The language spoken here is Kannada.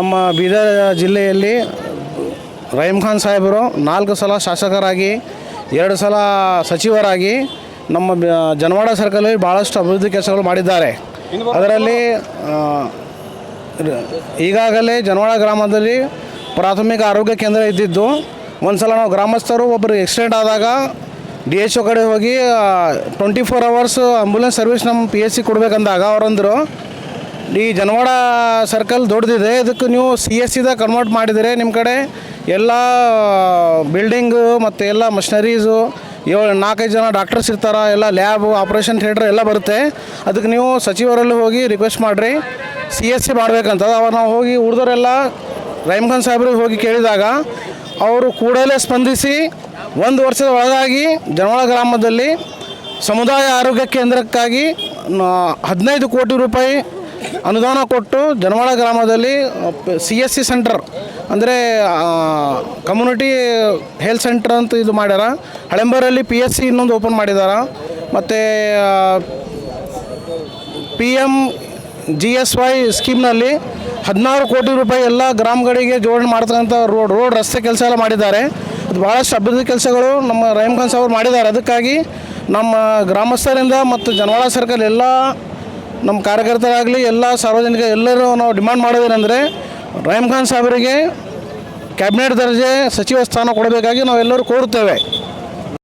ನಮ್ಮ ಬೀದರ್ ಜಿಲ್ಲೆಯಲ್ಲಿ ರಹೀಮ್ ಖಾನ್ ಸಾಹೇಬರು 4 ಸಲ ಶಾಸಕರಾಗಿ 2 ಸಲ ಸಚಿವರಾಗಿ ನಮ್ಮ ಜನವಾಡ ಸರ್ಕಲಲ್ಲಿ ಭಾಳಷ್ಟು ಅಭಿವೃದ್ಧಿ ಕೆಲಸಗಳು ಮಾಡಿದ್ದಾರೆ. ಅದರಲ್ಲಿ ಈಗಾಗಲೇ ಜನವಾಡ ಗ್ರಾಮದಲ್ಲಿ ಪ್ರಾಥಮಿಕ ಆರೋಗ್ಯ ಕೇಂದ್ರ ಇದ್ದಿದ್ದು, ಒಂದು ಸಲ ನಾವು ಗ್ರಾಮಸ್ಥರು ಒಬ್ಬರು ಆಕ್ಸಿಡೆಂಟ್ ಆದಾಗ DHO ಕಡೆ ಹೋಗಿ 24 hours ಆಂಬುಲೆನ್ಸ್ ಸರ್ವಿಸ್ ನಮ್ಮ PHC ಕೊಡಬೇಕಂದಾಗ ಅವರಂದರು, ಈ ಜನವಾಡ ಸರ್ಕಲ್ ದೊಡ್ಡದಿದೆ, ಇದಕ್ಕೆ ನೀವು CSCದಾಗ ಕನ್ವರ್ಟ್ ಮಾಡಿದರೆ ನಿಮ್ಮ ಕಡೆ ಎಲ್ಲ ಬಿಲ್ಡಿಂಗು ಮತ್ತು ಎಲ್ಲ ಮಷಿನರೀಸು 4-5 ಜನ ಡಾಕ್ಟರ್ಸ್ ಇರ್ತಾರೆ, ಎಲ್ಲ ಲ್ಯಾಬು ಆಪ್ರೇಷನ್ ಥಿಯೇಟ್ರ್ ಎಲ್ಲ ಬರುತ್ತೆ. ಅದಕ್ಕೆ ನೀವು ಸಚಿವರಲ್ಲಿ ಹೋಗಿ ರಿಕ್ವೆಸ್ಟ್ ಮಾಡಿರಿ CSC ಮಾಡಬೇಕಂತ. ಅವಾಗ ನಾವು ಹೋಗಿ ಉಳಿದವರೆಲ್ಲ ರಹೀಮ್ ಖಾನ್ ಸಾಹೇಬ್ರಿಗೆ ಹೋಗಿ ಕೇಳಿದಾಗ ಅವರು ಕೂಡಲೇ ಸ್ಪಂದಿಸಿ 1 ವರ್ಷದ ಒಳಗಾಗಿ ಜನವಾಡ ಗ್ರಾಮದಲ್ಲಿ ಸಮುದಾಯ ಆರೋಗ್ಯ ಕೇಂದ್ರಕ್ಕಾಗಿ 15 ಕೋಟಿ ರೂಪಾಯಿ ಅನುದಾನ ಕೊಟ್ಟು ಜನವಾಡ ಗ್ರಾಮದಲ್ಲಿ CSC ಸೆಂಟರ್ ಅಂದರೆ ಕಮ್ಯುನಿಟಿ ಹೆಲ್ತ್ ಸೆಂಟರ್ ಅಂತ ಇದು ಮಾಡ್ಯಾರ. ಹಳೆಂಬರಲ್ಲಿ PHC ಇನ್ನೊಂದು ಓಪನ್ ಮಾಡಿದ್ದಾರೆ. ಮತ್ತು PMGSY ಸ್ಕೀಮ್ನಲ್ಲಿ 16 ಕೋಟಿ ರೂಪಾಯಿ ಎಲ್ಲ ಗ್ರಾಮಗಳಿಗೆ ಜೋಡಣೆ ಮಾಡ್ತಕ್ಕಂಥ ರೋಡ್ ರಸ್ತೆ ಕೆಲಸ ಎಲ್ಲ ಮಾಡಿದ್ದಾರೆ. ಅದು ಭಾಳಷ್ಟು ಅಭಿವೃದ್ಧಿ ಕೆಲಸಗಳು ನಮ್ಮ ರಹೀಮ್ ಖಾನ್ ಸಾಹೇಬರು ಮಾಡಿದ್ದಾರೆ. ಅದಕ್ಕಾಗಿ ನಮ್ಮ ಗ್ರಾಮಸ್ಥರಿಂದ ಮತ್ತು ಜನವಾಡ ಸರ್ಕಲ್ ಎಲ್ಲ ನಮ್ಮ ಕಾರ್ಯಕರ್ತರಾಗಲಿ ಎಲ್ಲ ಸಾರ್ವಜನಿಕ ಎಲ್ಲರೂ ನಾವು ಡಿಮಾಂಡ್ ಮಾಡೋದೇನೆಂದರೆ ರಹೀಮ್ ಖಾನ್ ಸಾಹೇಬರಿಗೆ ಕ್ಯಾಬಿನೆಟ್ ದರ್ಜೆ ಸಚಿವ ಸ್ಥಾನ ಕೊಡಬೇಕಾಗಿ ನಾವೆಲ್ಲರೂ ಕೋರುತ್ತೇವೆ.